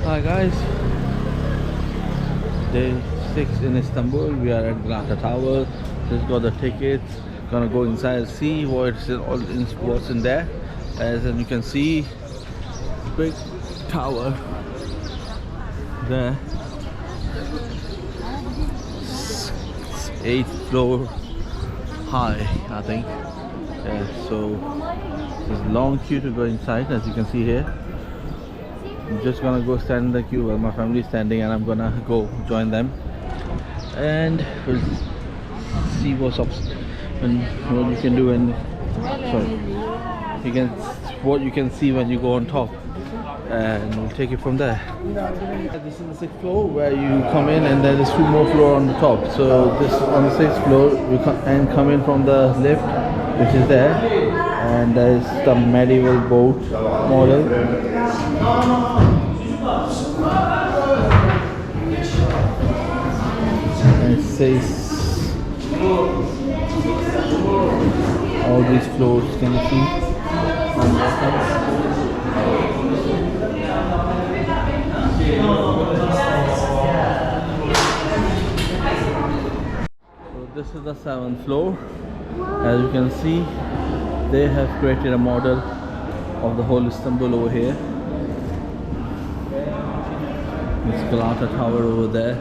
Hi guys, day 6 in Istanbul. We are at Galata Tower. Just got the tickets. Gonna go inside, see what's in there. As you can see, big tower there. 8th floor high, I think. Yeah, so there's a long queue to go inside, as you can see here. I'm just gonna go stand in the queue while my family is standing, and I'm gonna go join them, and we'll see what's up and what you can do. And what you can see when you go on top, and we'll take it from there. This is the 6th floor where you come in, and then there's 2 more floors on the top. So this on the 6th floor, you come in from the lift, which is there, and there's the medieval boat model. And it says all these floors, can you see? So this is the 7th floor. As you can see, they have created a model of the whole Istanbul over here. It's Galata Tower over there.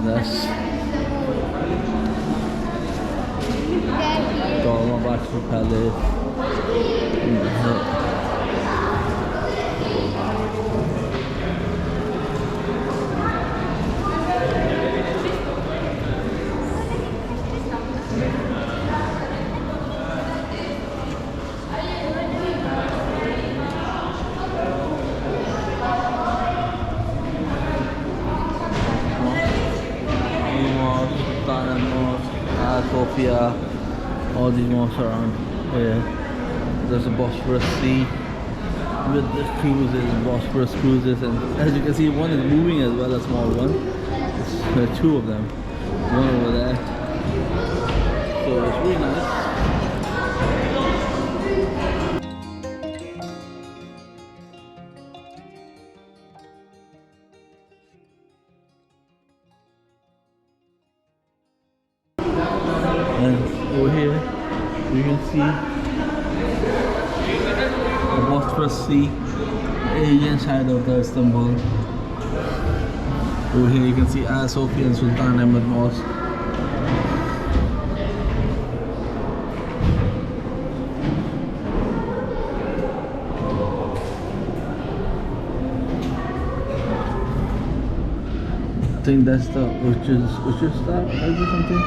That's Dolmabahçe Palace. Sophia, all these mosques around here. There's a Bosphorus Sea with the cruises, Bosphorus cruises, and as you can see, one is moving as well, a small one. There are 2 of them, one over there. So it's really nice. And over here you can see the Bosphorus Sea, Asian side of the Istanbul. Over here you can see Hagia Sophia and Sultan Ahmed Mosque. I think that's the Uçursar or something.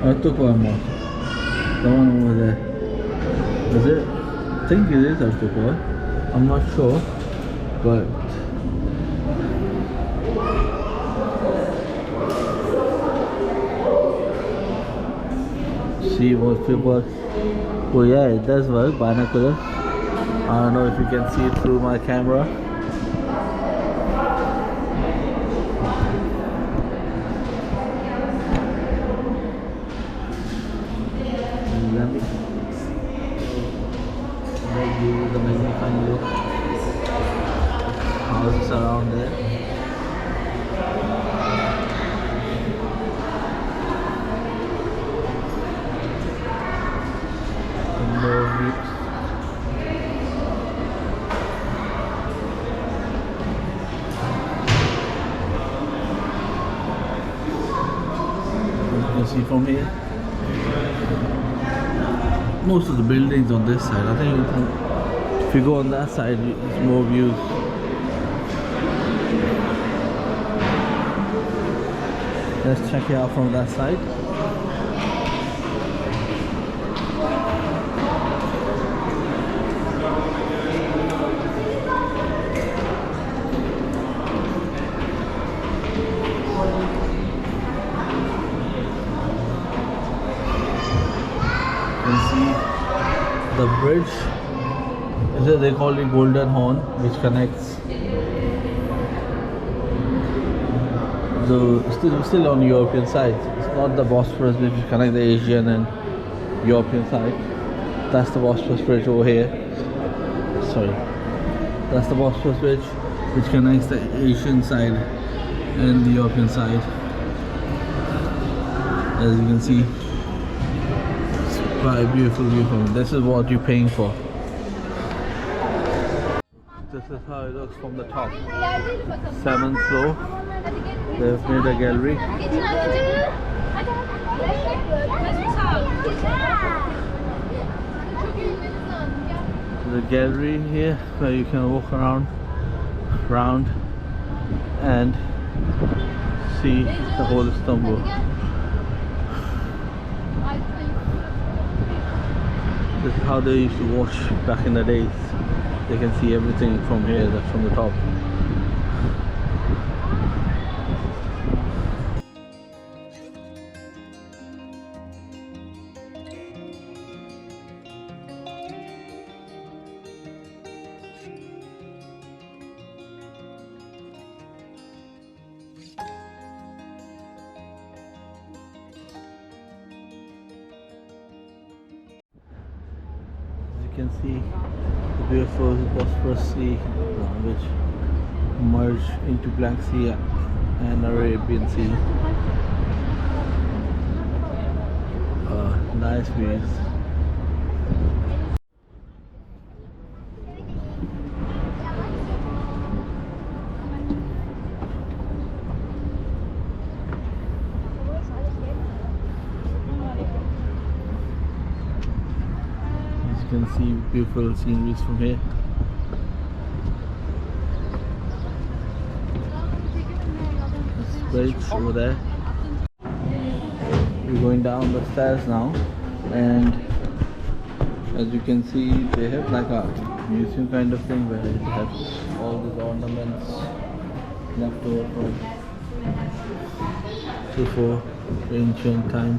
Ertuğrul Mosque, the one over there. Is it? I think it is Ertuğrul. I'm not sure, but see what people. Oh yeah, it does work. Binoculars. I don't know if you can see it through my camera. The magnifying look, houses around there. Indoor views. You can see from here most of the buildings on this side. I think if you go on that side, it's more views. Let's check it out from that side. You can see the bridge. They call it Golden Horn, which connects. So still on the European side. It's not the Bosphorus which connects the Asian and European side. That's the Bosphorus bridge over here. Sorry, that's the Bosphorus bridge. which connects the Asian side and the European side. As you can see, it's quite a beautiful view from it. This is what you're paying for. This is how it looks from the top. 7th floor. They've made a gallery. The gallery here where you can walk around and see the whole Istanbul. This is how they used to watch back in the days. They can see everything from here, that's from the top. You can see the beautiful Bosphorus Sea, which merge into Black Sea and Arabian Sea. Nice views. You can see beautiful sceneries from here. There's bridge over there. We're going down the stairs now, and as you can see, they have like a museum kind of thing where they have all these ornaments left over from before ancient time.